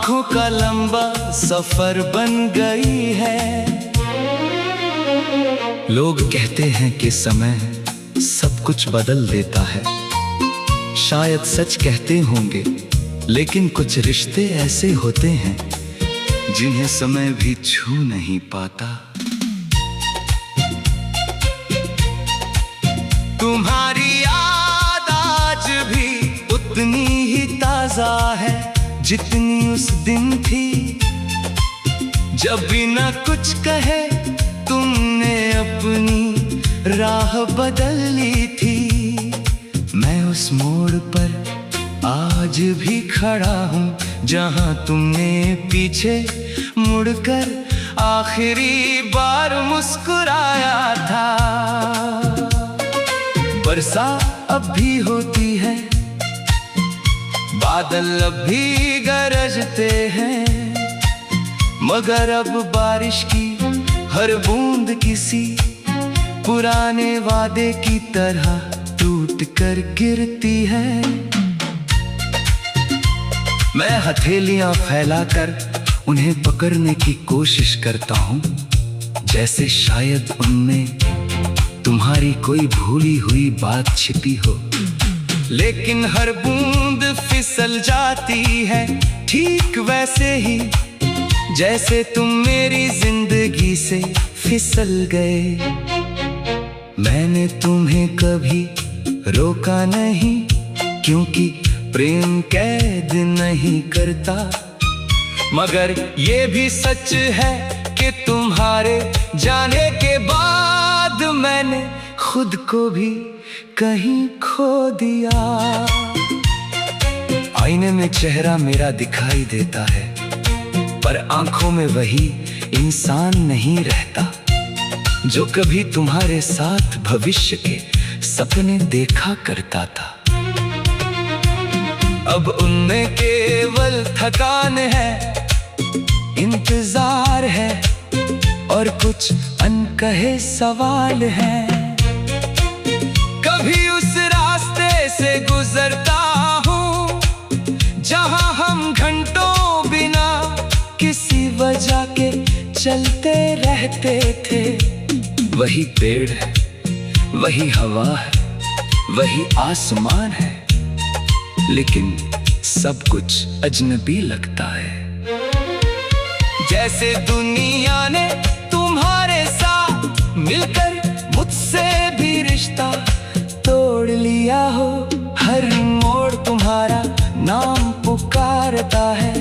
आंखों का लंबा सफर बन गई है। लोग कहते हैं कि समय सब कुछ बदल देता है। शायद सच कहते होंगे, लेकिन कुछ रिश्ते ऐसे होते हैं जिन्हें समय भी छू नहीं पाता। तुम्हारी याद आज भी उतनी ही ताजा है जितनी उस दिन थी, जब बिना कुछ कहे तुमने अपनी राह बदल ली थी। मैं उस मोड़ पर आज भी खड़ा हूँ जहाँ तुमने पीछे मुड़कर आखिरी बार मुस्कुराया था। बरसा अब भी होती है, बादल अब भी गरजते हैं, मगर अब बारिश की हर बूंद किसी पुराने वादे की तरह टूट कर गिरती है। मैं हथेलियां फैलाकर उन्हें पकड़ने की कोशिश करता हूँ, जैसे शायद उनमें तुम्हारी कोई भूली हुई बात छिपी हो, लेकिन हर बूंद फिसल जाती है ठीक वैसे ही जैसे तुम मेरी जिंदगी से फिसल गए। मैंने तुम्हें कभी रोका नहीं, क्योंकि प्रेम कैद नहीं करता, मगर ये भी सच है कि तुम्हारे जाने के बाद मैंने खुद को भी कहीं खो दिया। आईने में चेहरा मेरा दिखाई देता है, पर आंखों में वही इंसान नहीं रहता जो कभी तुम्हारे साथ भविष्य के सपने देखा करता था। अब उनमें केवल थकान है, इंतजार है और कुछ अनकहे सवाल हैं। कभी उस रास्ते से गुजरता हूँ जहाँ हम घंटों बिना किसी वजह के चलते रहते थे। वही पेड़ है, वही हवा है, वही आसमान है, लेकिन सब कुछ अजनबी लगता है। जैसे दुनिया ने तुम्हारे साथ मिलकर मुझसे भी रिश्ता तोड़ लिया हो। हर मोड़ तुम्हारा नाम पुकारता है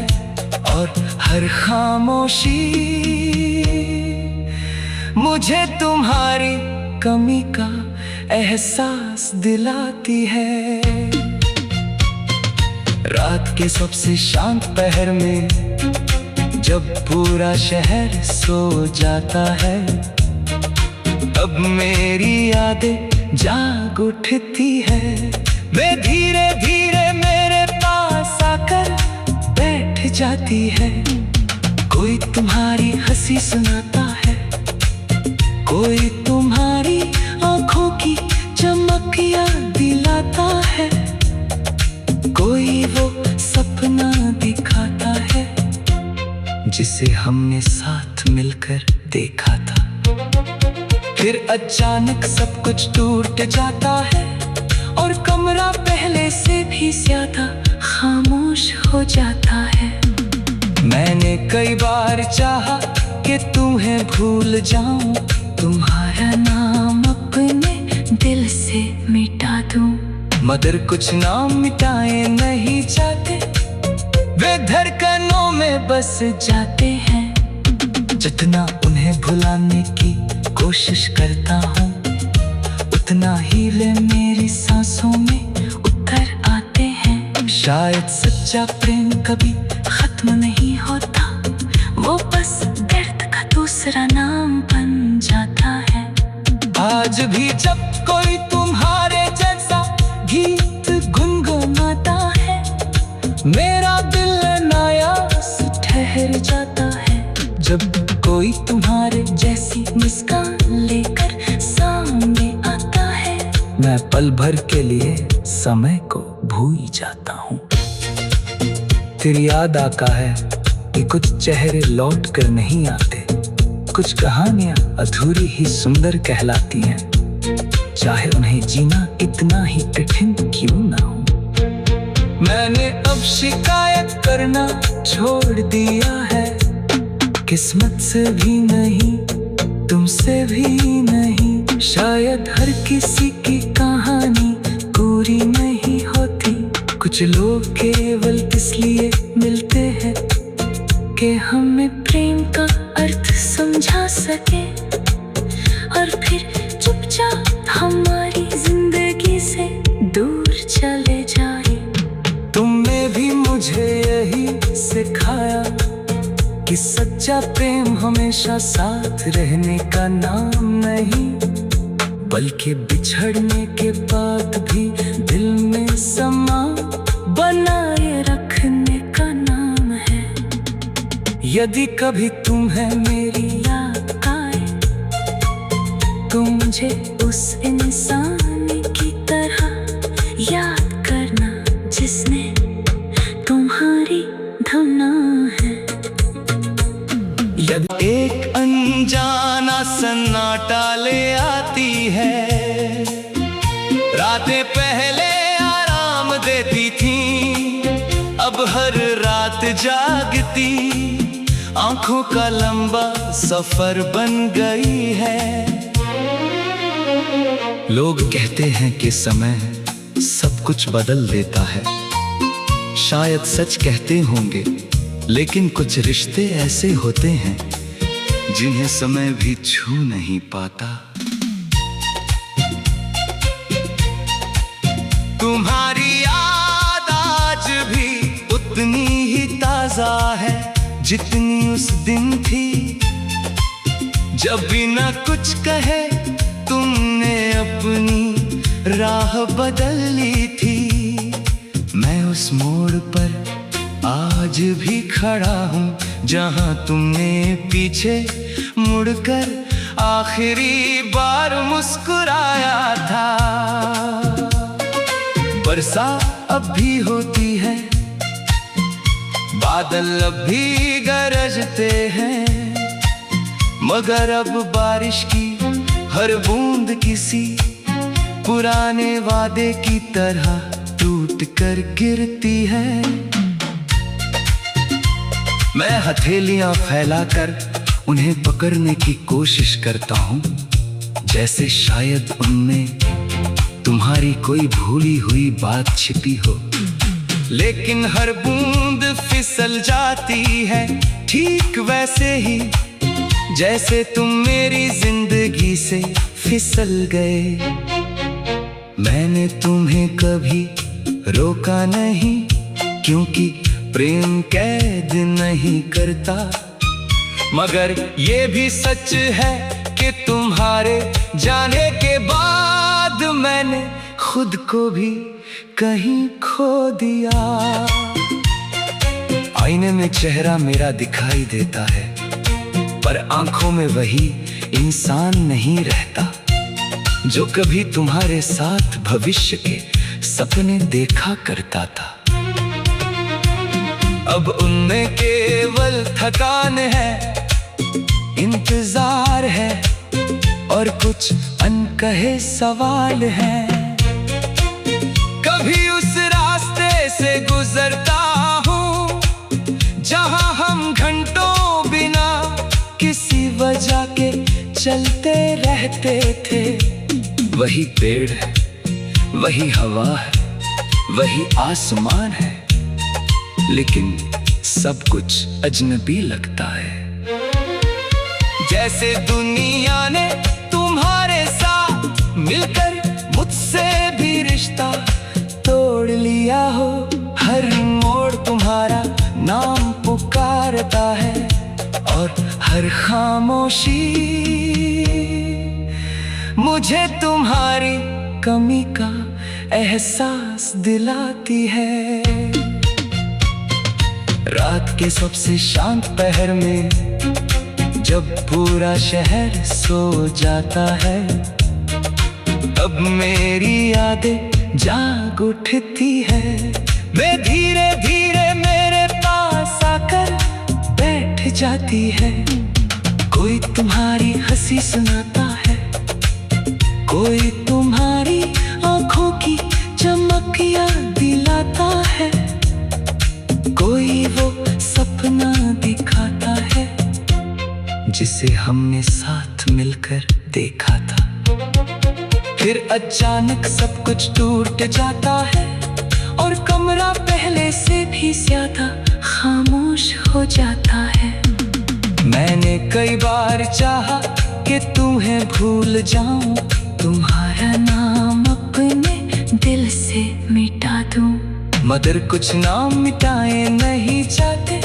और हर खामोशी मुझे तुम्हारी कमी का एहसास दिलाती है। रात के सबसे शांत पहर में जब पूरा शहर सो जाता है, तब मेरी यादें जाग उठती है। वे धीरे धीरे मेरे पास आकर बैठ जाती है। कोई तुम्हारी हंसी सुनाता है, कोई तुम्हारी आंखों की चमक याद दिलाता है, कोई वो सपना दिखाता है जिसे हमने साथ मिलकर देखा था। फिर अचानक सब कुछ टूट जाता है और कमरा पहले से भी ज्यादा खामोश हो जाता है। मैंने कई बार चाहा कि तुम्हें भूल जाऊं, तुम्हारा नाम अपने दिल से मिटा दूं, मगर कुछ नाम मिटाए नहीं जाते, वे धड़कनों में बस जाते हैं। जितना उन्हें भुलाने की कोशिश करता हूँ, उतना ही वे मेरी सांसों में उतर आते हैं। शायद सच्चा प्रेम कभी खत्म नहीं होता, वो बस दर्द का दूसरा नाम बन जाता है। आज भी जब कोई तुम्हारे जैसा गीत गुनगुनाता है, मेरा दिल नायास ठहर जाता है। जब कोई तुम्हारे जैसी मुस्कान लेकर सामने आता है, मैं पल भर के लिए समय को भूल जाता हूँ। तेरी याद आका है कि कुछ चेहरे लौट कर नहीं आते, कुछ कहानियां अधूरी ही सुंदर कहलाती हैं, चाहे उन्हें जीना कितना ही कठिन क्यों ना हो। मैंने अब शिकायत करना छोड़ दिया है, किस्मत से भी नहीं, तुमसे भी नहीं। शायद हर किसी की कहानी पूरी नहीं होती, कुछ लोग केवल इसलिए मिलते हैं कि हमें प्रेम का अर्थ समझा सके, और फिर चुपचाप हमारी जिंदगी से दूर चले जाए। तुमने भी मुझे यही सिखाया कि सच्चा प्रेम हमेशा साथ रहने का नाम नहीं, बल्कि बिछड़ने के बाद भी दिल में समा बनाए रखने का नाम है। यदि कभी तुम्हें मेरी याद आए तो मुझे उस इंसान की तरह याद करना जिसने तुम्हारी धुना है। यदि एक अनजाना सन्नाटा ले आती है, रातें पहले आराम देती थी, अब हर रात जागती आंखों का लंबा सफर बन गई है। लोग कहते हैं कि समय सब कुछ बदल देता है, शायद सच कहते होंगे, लेकिन कुछ रिश्ते ऐसे होते हैं जिन्हें समय भी छू नहीं पाता। तुम्हारी याद आज भी उतनी ही ताजा है जितनी उस दिन थी, जब बिना कुछ कहे तुमने अपनी राह बदल ली थी। मैं उस मोड़ पर आज भी खड़ा हूँ जहाँ तुमने पीछे मुड़कर आखिरी बार मुस्कुराया था। बरसा अब भी होती है, बादल अब भी गरजते हैं, मगर अब बारिश की हर बूंद किसी पुराने वादे की तरह टूट कर गिरती है। मैं हथेलियां फैलाकर उन्हें पकड़ने की कोशिश करता हूँ, जैसे शायद उनमें तुम्हारी कोई भूली हुई बात छिपी हो, लेकिन हर बूंद फिसल जाती है ठीक वैसे ही जैसे तुम मेरी जिंदगी से फिसल गए। मैंने तुम्हें कभी रोका नहीं, क्योंकि प्रेम कैद नहीं करता, मगर ये भी सच है कि तुम्हारे जाने के बाद मैंने खुद को भी कहीं खो दिया। आईने में चेहरा मेरा दिखाई देता है, पर आंखों में वही इंसान नहीं रहता जो कभी तुम्हारे साथ भविष्य के सपने देखा करता था। अब उनमें केवल थकान है, इंतजार है और कुछ अनकहे सवाल हैं। कभी उस रास्ते से गुजरता हूँ जहाँ हम घंटों बिना किसी वजह के चलते रहते थे। वही पेड़ है, वही हवा है, वही आसमान है, लेकिन सब कुछ अजनबी लगता है। जैसे दुनिया ने तुम्हारे साथ मिलकर मुझसे भी रिश्ता तोड़ लिया हो। हर मोड़ तुम्हारा नाम पुकारता है और हर खामोशी मुझे तुम्हारी कमी का एहसास दिलाती है। रात के सबसे शांत पहर में जब पूरा शहर सो जाता है, तब मेरी यादें जाग उठती है। वे धीरे धीरे मेरे पास आकर जाती है। कोई तुम्हारी हंसी सुनाता है, कोई तुम्हारी आंखों की चमक याद दिलाता है, कोई वो सपना दिखाता है जिसे हमने साथ मिलकर देखा था। फिर अचानक सब कुछ टूट जाता है और कमरा पहले से भी ज्यादा खामोश हो जाता है। मैंने कई बार चाहा कि तुम्हें भूल जाऊं, तुम्हारा नाम अपने दिल से मिटा दूं, मगर कुछ नाम मिटाए नहीं जाते,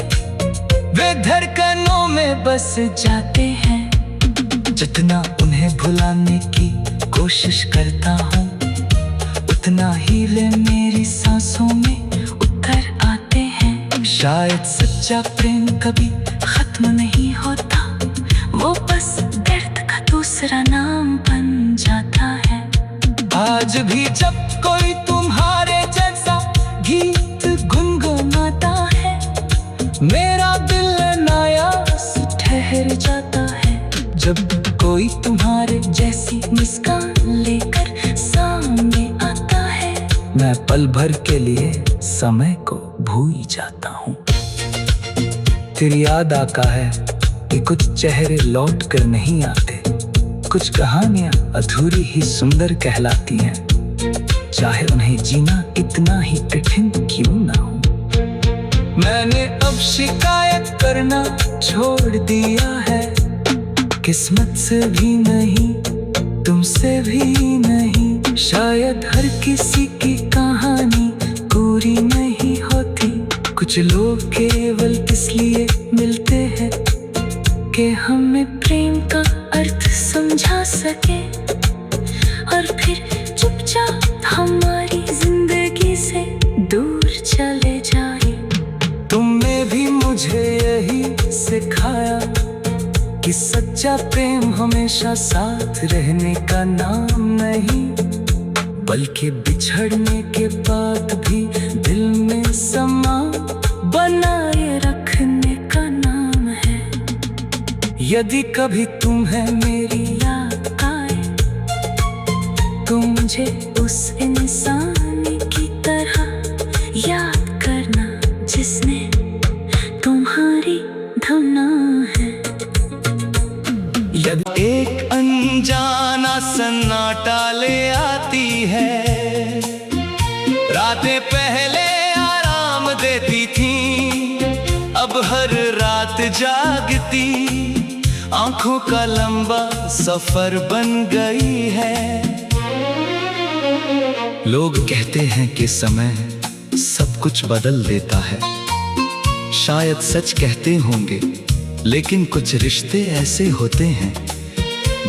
वे धड़कनों में बस जाते हैं। जितना उन्हें भुलाने की कोशिश करता हूँ, उतना ही वे मेरी सांसों में उतर आते हैं। शायद सच्चा प्रेम कभी खत्म नहीं होता, वो बस दर्द का दूसरा नाम बन जाता है। आज भी जब कोई तुम्हारे जैसा गीत गुनगुनाता है, मेरा दिल नायास ठहर जाता है। जब कोई तुम्हारे जैसी मुस्कान लेकर सामने आता है, मैं पल भर के लिए समय को भूल जाता हूँ। तेरी याद आका है कि कुछ चेहरे लौट कर नहीं आते, कुछ कहानियां अधूरी ही सुंदर कहलाती हैं, चाहे उन्हें जीना इतना ही कठिन क्यों ना हो। मैंने अब शिकायत करना छोड़ दिया है, किस्मत से भी नहीं, तुमसे भी नहीं। शायद हर किसी की कहानी पूरी नहीं होती, कुछ लोग केवल इसलिए मिलते हैं कि हमें प्रेम का अर्थ समझा सके, और फिर चुपचाप हमारी जिंदगी से दूर चले जाए। तुमने भी मुझे यही सिखाया कि सच्चा प्रेम हमेशा साथ रहने का नाम नहीं, बल्कि बिछड़ने के बाद भी दिल में समा बनाए रखने का नाम है। यदि कभी तुम्हें मेरी याद आए, तो मुझे उस इंसान की तरह याद करना जिसने तुम्हारी धुना है। यदि एक अनजाना सन्नाटा ले आती है, रातें पहले आराम देती थी, अब हर रात जागती आंखों का लंबा सफर बन गई है। लोग कहते हैं कि समय सब कुछ बदल देता है, शायद सच कहते होंगे, लेकिन कुछ रिश्ते ऐसे होते हैं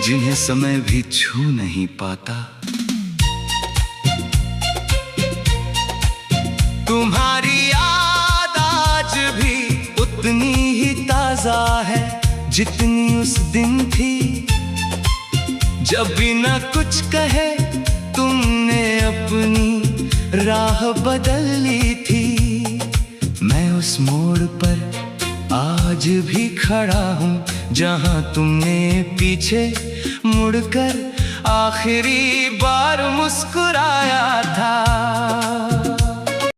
जिन्हें समय भी छू नहीं पाता। तुम्हारी याद आज भी उतनी ही ताजा है जितनी उस दिन थी, जब बिना कुछ कहे तुमने अपनी राह बदल ली थी। मैं उस मोड़ पर आज भी खड़ा हूँ जहाँ तुमने पीछे मुड़कर आखिरी बार मुस्कुराया